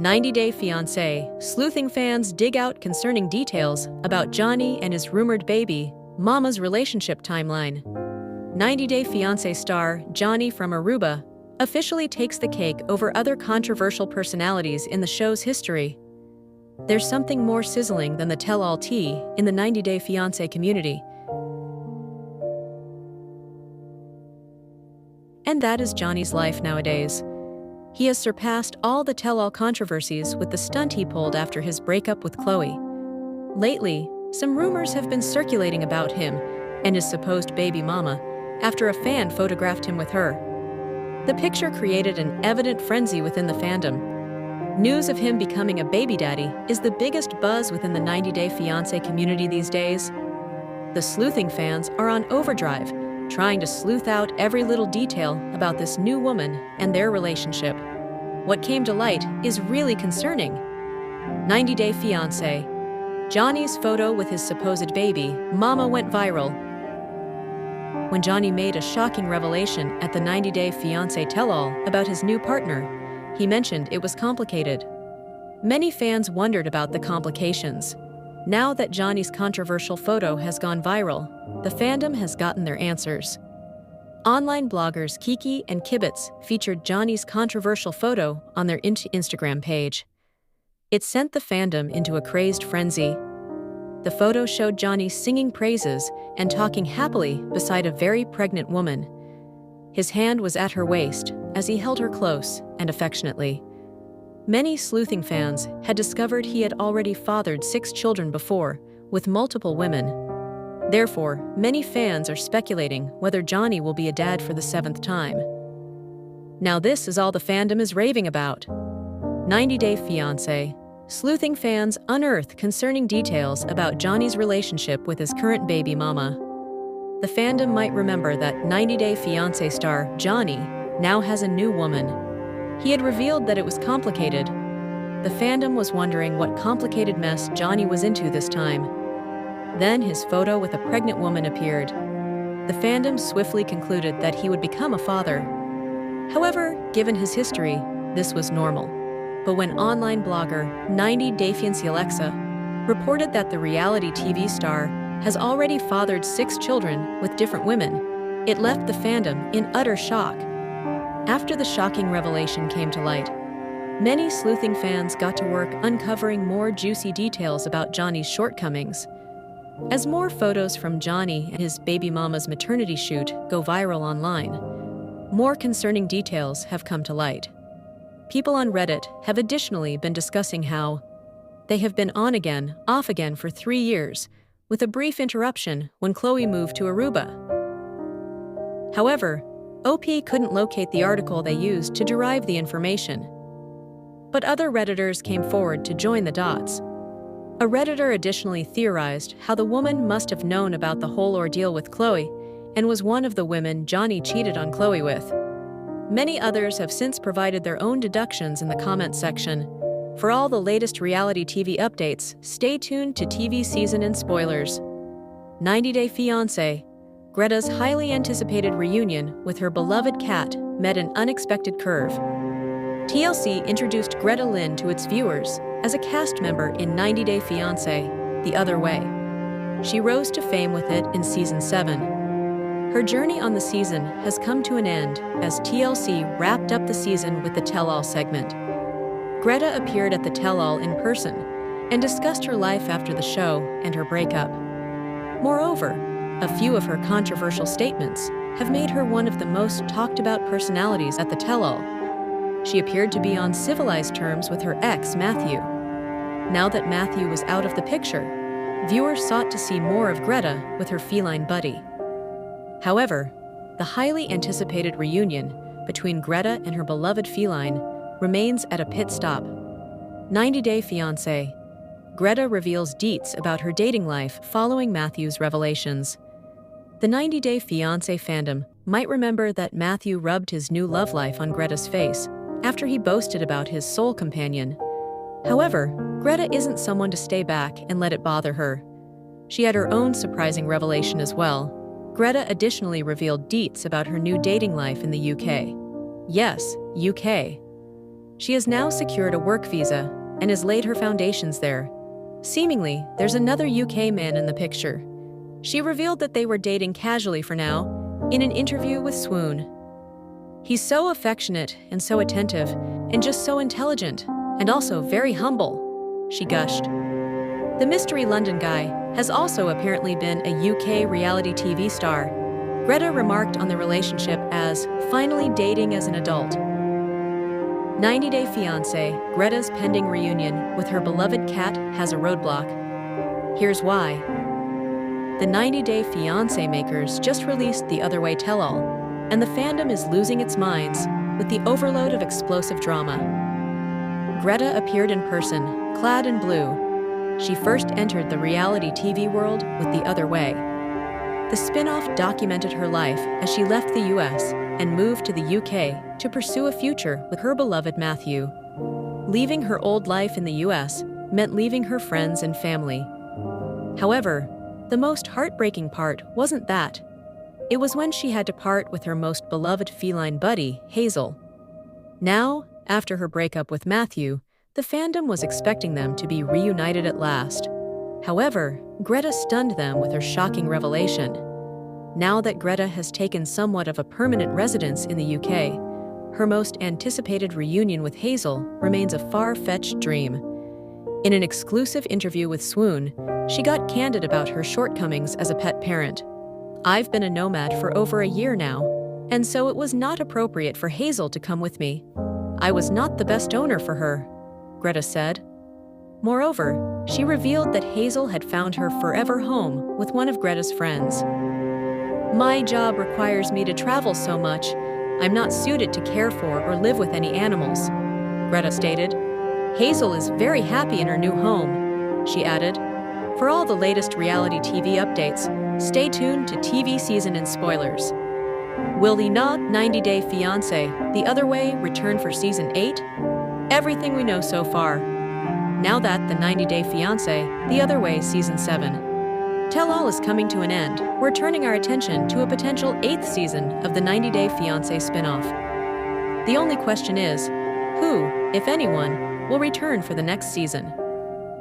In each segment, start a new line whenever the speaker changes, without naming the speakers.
90-Day Fiancé, sleuthing fans dig out concerning details about Johny and his rumored baby mama's relationship timeline. 90-Day Fiancé star Johny from Aruba officially takes the cake over other controversial personalities in the show's history. There's something more sizzling than the tell-all tea in the 90-Day Fiancé community. And that is Johny's life nowadays. He has surpassed all the tell-all controversies with the stunt he pulled after his breakup with Chloe. Lately, some rumors have been circulating about him and his supposed baby mama after a fan photographed him with her. The picture created an evident frenzy within the fandom. News of him becoming a baby daddy is the biggest buzz within the 90-Day Fiancé community these days. The sleuthing fans are on overdrive, trying to sleuth out every little detail about this new woman and their relationship. What came to light is really concerning. 90-Day Fiancé. Johny's photo with his supposed baby mama went viral when Johny made a shocking revelation at the 90-Day Fiancé tell-all about his new partner. He mentioned it was complicated. Many fans wondered about the complications. Now that Johny's controversial photo has gone viral, the fandom has gotten their answers. Online bloggers Kiki and Kibitz featured Johny's controversial photo on their Instagram page. It sent the fandom into a crazed frenzy. The photo showed Johny singing praises and talking happily beside a very pregnant woman. His hand was at her waist as he held her close and affectionately. Many sleuthing fans had discovered he had already fathered 6 children before, with multiple women. Therefore, many fans are speculating whether Johny will be a dad for the 7th time. Now this is all the fandom is raving about. 90-Day Fiancé. Sleuthing fans unearth concerning details about Johny's relationship with his current baby mama. The fandom might remember that 90-Day Fiancé star Johny now has a new woman. He had revealed that it was complicated. The fandom was wondering what complicated mess Johny was into this time. Then his photo with a pregnant woman appeared. The fandom swiftly concluded that he would become a father. However, given his history, this was normal. But when online blogger 90-Day Fiancé Alexa reported that the reality TV star has already fathered 6 children with different women, it left the fandom in utter shock. After the shocking revelation came to light, many sleuthing fans got to work uncovering more juicy details about Johny's shortcomings. As more photos from Johny and his baby mama's maternity shoot go viral online, more concerning details have come to light. People on Reddit have additionally been discussing how they have been on again, off again for 3 years, with a brief interruption when Chloe moved to Aruba. However, OP couldn't locate the article they used to derive the information. But other Redditors came forward to join the dots. A Redditor additionally theorized how the woman must have known about the whole ordeal with Chloe and was one of the women Johny cheated on Chloe with. Many others have since provided their own deductions in the comments section. For all the latest reality TV updates, stay tuned to TV season and spoilers. 90-Day Fiancé. Greta's highly anticipated reunion with her beloved cat met an unexpected curve. TLC introduced Greta Lynn to its viewers as a cast member in 90-Day Fiancé, The Other Way. She rose to fame with it in Season 7. Her journey on the season has come to an end as TLC wrapped up the season with the tell-all segment. Greta appeared at the tell-all in person and discussed her life after the show and her breakup. Moreover, a few of her controversial statements have made her one of the most talked-about personalities at the tell-all. She appeared to be on civilized terms with her ex, Matthew. Now that Matthew was out of the picture, viewers sought to see more of Greta with her feline buddy. However, the highly anticipated reunion between Greta and her beloved feline remains at a pit stop. 90-Day Fiancé. Greta reveals deets about her dating life following Matthew's revelations. The 90-Day Fiancé fandom might remember that Matthew rubbed his new love life on Greta's face after he boasted about his soul companion. However, Greta isn't someone to stay back and let it bother her. She had her own surprising revelation as well. Greta additionally revealed deets about her new dating life in the UK. Yes, UK. She has now secured a work visa and has laid her foundations there. Seemingly, there's another UK man in the picture. She revealed that they were dating casually for now in an interview with Swoon. He's so affectionate and so attentive and just so intelligent and also very humble, she gushed. The mystery London guy has also apparently been a UK reality TV star. Greta remarked on the relationship as finally dating as an adult. 90 Day Fiancé, Greta's pending reunion with her beloved cat has a roadblock. Here's why. The 90 Day Fiancé makers just released The Other Way tell-all, and the fandom is losing its minds with the overload of explosive drama. Greta appeared in person, clad in blue. She first entered the reality TV world with The Other Way. The spin-off documented her life as she left the US and moved to the UK to pursue a future with her beloved Matthew. Leaving her old life in the US meant leaving her friends and family. However, the most heartbreaking part wasn't that. It was when she had to part with her most beloved feline buddy, Hazel. Now, after her breakup with Matthew, the fandom was expecting them to be reunited at last. However, Greta stunned them with her shocking revelation. Now that Greta has taken somewhat of a permanent residence in the UK, her most anticipated reunion with Hazel remains a far-fetched dream. In an exclusive interview with Swoon, she got candid about her shortcomings as a pet parent. I've been a nomad for over a year now, and so it was not appropriate for Hazel to come with me. I was not the best owner for her, Greta said. Moreover, she revealed that Hazel had found her forever home with one of Greta's friends. My job requires me to travel so much, I'm not suited to care for or live with any animals, Greta stated. Hazel is very happy in her new home, she added. For all the latest reality TV updates, stay tuned to TV season and spoilers. Will the 90 Day Fiancé, The Other Way, return for Season 8? Everything we know so far. Now that the 90 Day Fiancé, The Other Way Season 7 tell-all is coming to an end, we're turning our attention to a potential 8th season of the 90 Day Fiancé spin-off. The only question is, who, if anyone, will return for the next season?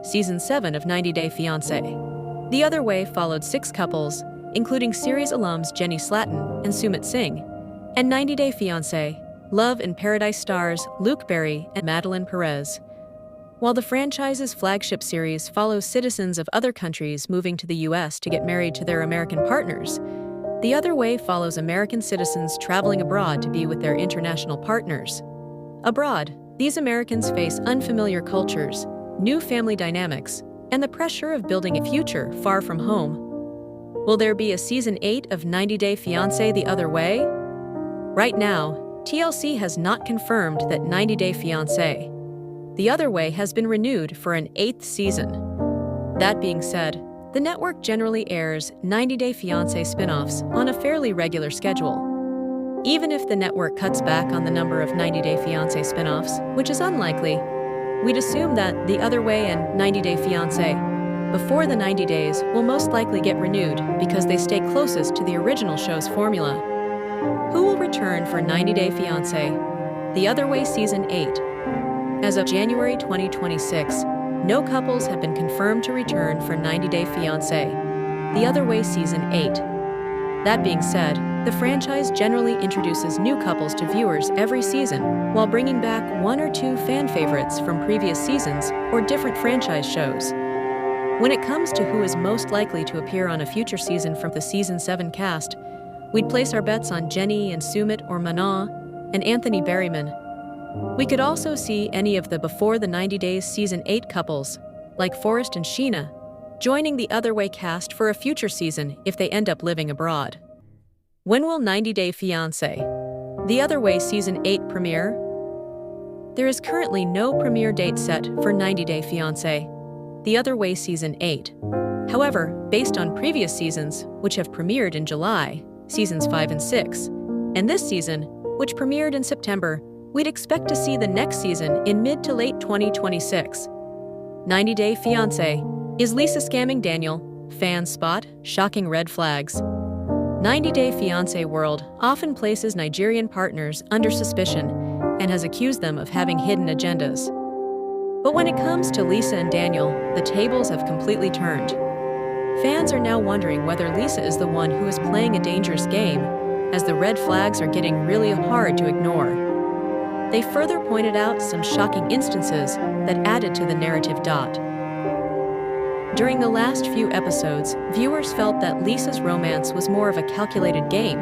Season 7 of 90 Day Fiancé. The Other Way followed 6 couples, including series alums Jenny Slatten and Sumit Singh, and 90 Day Fiancé, Love in Paradise stars Luke Berry and Madeline Perez. While the franchise's flagship series follows citizens of other countries moving to the US to get married to their American partners, The Other Way follows American citizens traveling abroad to be with their international partners. Abroad, these Americans face unfamiliar cultures, new family dynamics, and the pressure of building a future far from home. Will there be a Season 8 of 90 Day Fiancé The Other Way? Right now, TLC has not confirmed that 90 Day Fiancé The Other Way has been renewed for an 8th season. That being said, the network generally airs 90 Day Fiancé spin-offs on a fairly regular schedule. Even if the network cuts back on the number of 90 Day Fiancé spin-offs, which is unlikely, we'd assume that The Other Way and 90 Day Fiancé, before the 90 days, will most likely get renewed because they stay closest to the original show's formula. Who will return for 90 Day Fiancé? The Other Way Season 8. As of January 2026, no couples have been confirmed to return for 90 Day Fiancé, The Other Way Season 8. That being said, the franchise generally introduces new couples to viewers every season, while bringing back 1 or 2 fan favorites from previous seasons or different franchise shows. When it comes to who is most likely to appear on a future season from the Season 7 cast, we'd place our bets on Jenny and Sumit or Mana and Anthony Berryman. We could also see any of the Before the 90 Days Season 8 couples, like Forrest and Sheena, joining the Other Way cast for a future season if they end up living abroad. When will 90 Day Fiancé, The Other Way Season 8 premiere? There is currently no premiere date set for 90 Day Fiancé, The Other Way Season 8. However, based on previous seasons, which have premiered in July, Seasons 5 and 6, and this season, which premiered in September, we'd expect to see the next season in mid to late 2026. 90 Day Fiancé. Is Lisa scamming Daniel? Fans spot shocking red flags. 90 Day Fiancé world often places Nigerian partners under suspicion and has accused them of having hidden agendas. But when it comes to Lisa and Daniel, the tables have completely turned. Fans are now wondering whether Lisa is the one who is playing a dangerous game, as the red flags are getting really hard to ignore. They further pointed out some shocking instances that added to the narrative. During the last few episodes, viewers felt that Lisa's romance was more of a calculated game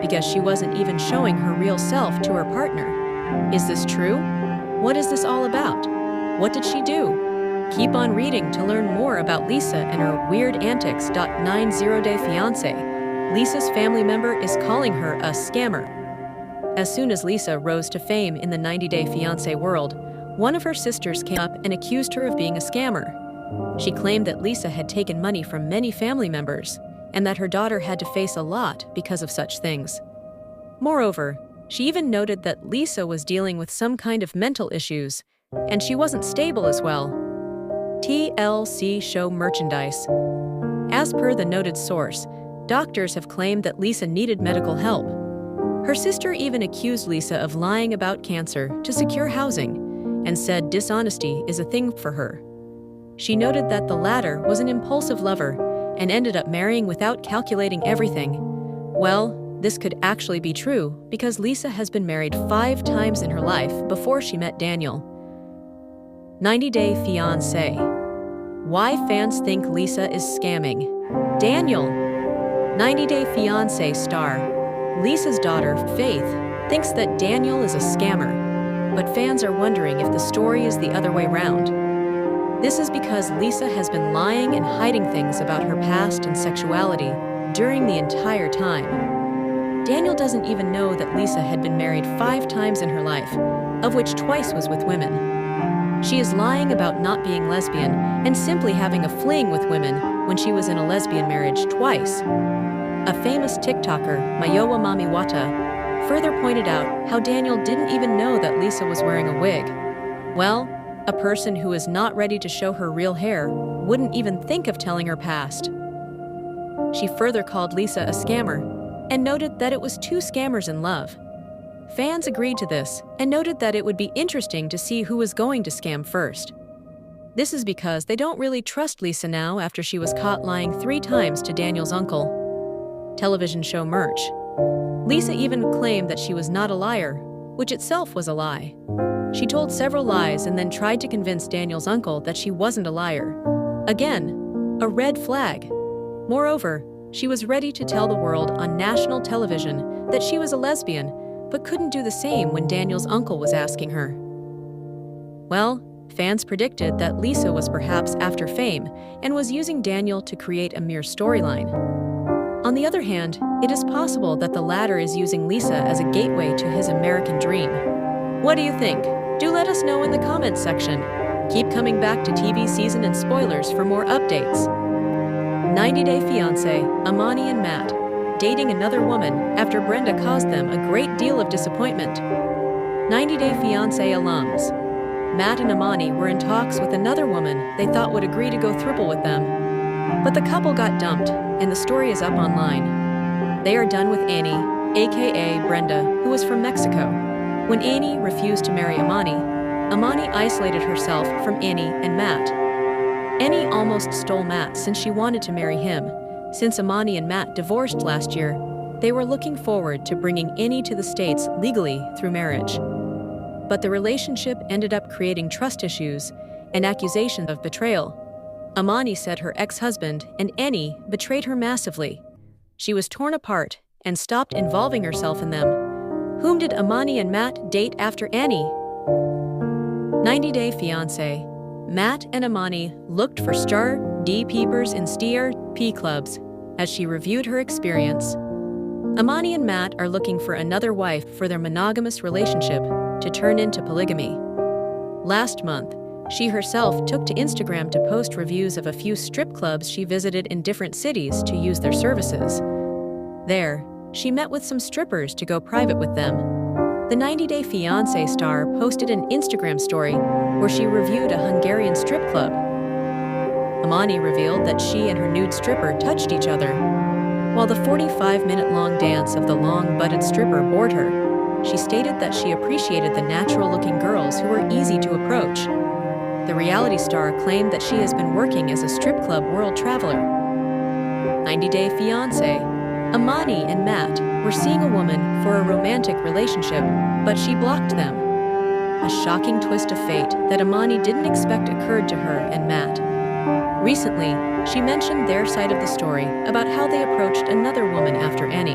because she wasn't even showing her real self to her partner. Is this true? What is this all about? What did she do? Keep on reading to learn more about Lisa and her weird antics. 90-Day Fiancé. Lisa's family member is calling her a scammer. As soon as Lisa rose to fame in the 90-Day Fiancé world, one of her sisters came up and accused her of being a scammer. She claimed that Lisa had taken money from many family members and that her daughter had to face a lot because of such things. Moreover, she even noted that Lisa was dealing with some kind of mental issues, and she wasn't stable as well. TLC show merchandise. As per the noted source, doctors have claimed that Lisa needed medical help. Her sister even accused Lisa of lying about cancer to secure housing and said dishonesty is a thing for her. She noted that the latter was an impulsive lover and ended up marrying without calculating everything. Well, this could actually be true because Lisa has been married 5 times in her life before she met Daniel. 90-Day Fiancé. Why fans think Lisa is scamming. Daniel. 90-Day Fiancé star. Lisa's daughter, Faith, thinks that Daniel is a scammer, but fans are wondering if the story is the other way round. This is because Lisa has been lying and hiding things about her past and sexuality during the entire time. Daniel doesn't even know that Lisa had been married 5 times in her life, of which twice was with women. She is lying about not being lesbian and simply having a fling with women when she was in a lesbian marriage twice. A famous TikToker, Mayowa Mamiwata, further pointed out how Daniel didn't even know that Lisa was wearing a wig. Well, a person who is not ready to show her real hair wouldn't even think of telling her past. She further called Lisa a scammer and noted that it was 2 scammers in love. Fans agreed to this and noted that it would be interesting to see who was going to scam first. This is because they don't really trust Lisa now after she was caught lying 3 times to Daniel's uncle. Television show merch. Lisa even claimed that she was not a liar, which itself was a lie. She told several lies and then tried to convince Daniel's uncle that she wasn't a liar. Again, a red flag. Moreover, she was ready to tell the world on national television that she was a lesbian, but couldn't do the same when Daniel's uncle was asking her. Well, fans predicted that Lisa was perhaps after fame and was using Daniel to create a mere storyline. On the other hand, it is possible that the latter is using Lisa as a gateway to his American dream. What do you think? Do let us know in the comments section. Keep coming back to TV season and spoilers for more updates. 90-Day Fiancé, Amani and Matt, dating another woman after Brenda caused them a great deal of disappointment. 90-Day Fiancé alums. Matt and Amani were in talks with another woman they thought would agree to go throuple with them. But the couple got dumped, and the story is up online. They are done with Annie, aka Brenda, who was from Mexico. When Annie refused to marry Amani, Amani isolated herself from Annie and Matt. Annie almost stole Matt since she wanted to marry him. Since Amani and Matt divorced last year, they were looking forward to bringing Annie to the States legally through marriage. But the relationship ended up creating trust issues and accusations of betrayal. Amani said her ex-husband and Annie betrayed her massively. She was torn apart and stopped involving herself in them. Whom did Amani and Matt date after Annie? 90-Day Fiancé. Matt and Amani looked for star D peepers in Stier P clubs as she reviewed her experience. Amani and Matt are looking for another wife for their monogamous relationship to turn into polygamy. Last month, she herself took to Instagram to post reviews of a few strip clubs she visited in different cities to use their services. There, she met with some strippers to go private with them. The 90-Day Fiancé star posted an Instagram story where she reviewed a Hungarian strip club. Amani revealed that she and her nude stripper touched each other. While the 45-minute-long dance of the long-butted stripper bored her, she stated that she appreciated the natural-looking girls who were easy to approach. The reality star claimed that she has been working as a strip club world traveler. 90 Day Fiancé. Imani and Matt were seeing a woman for a romantic relationship, but she blocked them. A shocking twist of fate that Imani didn't expect occurred to her and Matt. Recently, she mentioned their side of the story about how they approached another woman after Annie,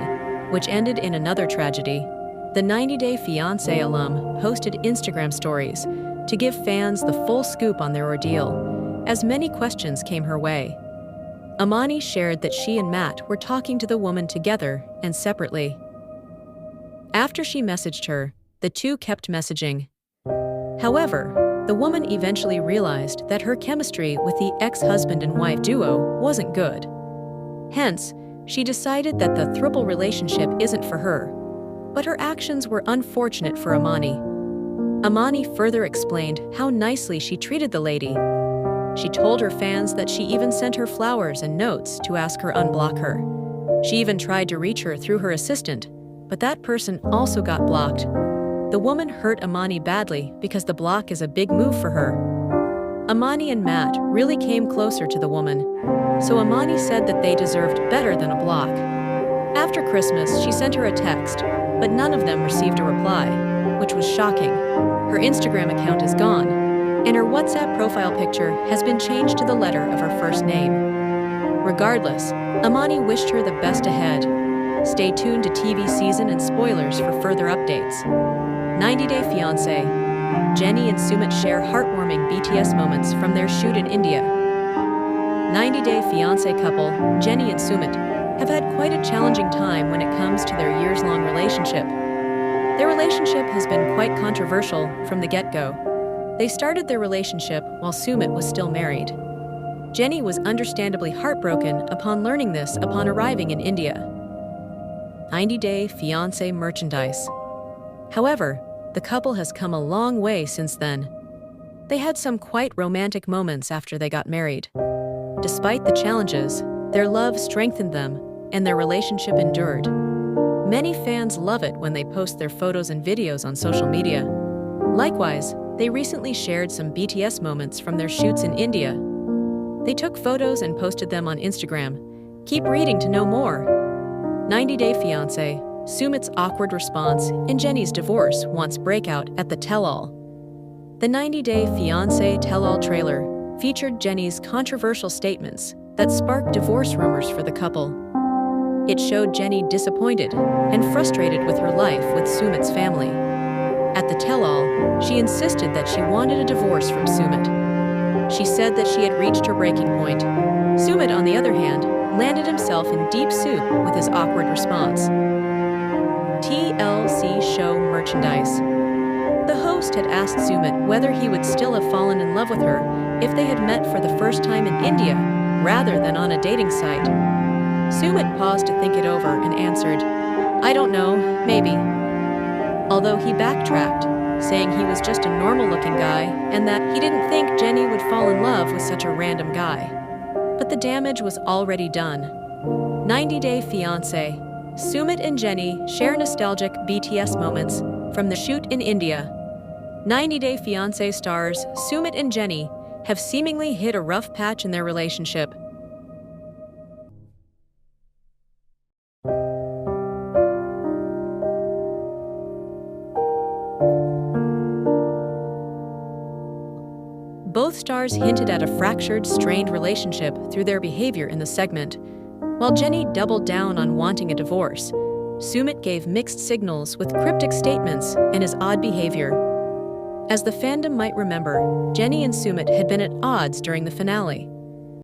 which ended in another tragedy. The 90 Day Fiancé alum posted Instagram stories to give fans the full scoop on their ordeal, as many questions came her way. Imani shared that she and Matt were talking to the woman together and separately. After she messaged her, the two kept messaging. However, the woman eventually realized that her chemistry with the ex-husband and wife duo wasn't good. Hence, she decided that the throuple relationship isn't for her, but her actions were unfortunate for Imani. Imani further explained how nicely she treated the lady. She told her fans that she even sent her flowers and notes to ask her unblock her. She even tried to reach her through her assistant, but that person also got blocked. The woman hurt Imani badly because the block is a big move for her. Imani and Matt really came closer to the woman, so Imani said that they deserved better than a block. After Christmas, she sent her a text, but none of them received a reply, which was shocking. Her Instagram account is gone, and her WhatsApp profile picture has been changed to the letter of her first name. Regardless, Imani wished her the best ahead. Stay tuned to TV season and spoilers for further updates. 90 Day Fiancé. Johny and Sumit share heartwarming BTS moments from their shoot in India. 90 Day Fiancé couple, Johny and Sumit, have had quite a challenging time when it comes to their years-long relationship. Their relationship has been quite controversial from the get-go. They started their relationship while Sumit was still married. Johny was understandably heartbroken upon learning this upon arriving in India. 90 Day Fiancé merchandise. However, the couple has come a long way since then. They had some quite romantic moments after they got married. Despite the challenges, their love strengthened them, and their relationship endured. Many fans love it when they post their photos and videos on social media. Likewise, they recently shared some BTS moments from their shoots in India. They took photos and posted them on Instagram. Keep reading to know more. 90 Day Fiancé. Sumit's awkward response and Jenny's divorce wants breakout at the tell-all. The 90 Day Fiancé tell-all trailer featured Jenny's controversial statements that sparked divorce rumors for the couple. It showed Johny disappointed and frustrated with her life with Sumit's family. At the tell-all, she insisted that she wanted a divorce from Sumit. She said that she had reached her breaking point. Sumit, on the other hand, landed himself in deep soup with his awkward response. TLC show merchandise. The host had asked Sumit whether he would still have fallen in love with her if they had met for the first time in India, rather than on a dating site. Sumit paused to think it over and answered, "I don't know, maybe." Although he backtracked, saying he was just a normal-looking guy and that he didn't think Johny would fall in love with such a random guy. But the damage was already done. 90 Day Fiancé. Sumit and Johny share nostalgic BTS moments from the shoot in India. 90 Day Fiancé stars Sumit and Johny have seemingly hit a rough patch in their relationship. Both stars hinted at a fractured, strained relationship through their behavior in the segment. While Johny doubled down on wanting a divorce, Sumit gave mixed signals with cryptic statements and his odd behavior. As the fandom might remember, Johny and Sumit had been at odds during the finale.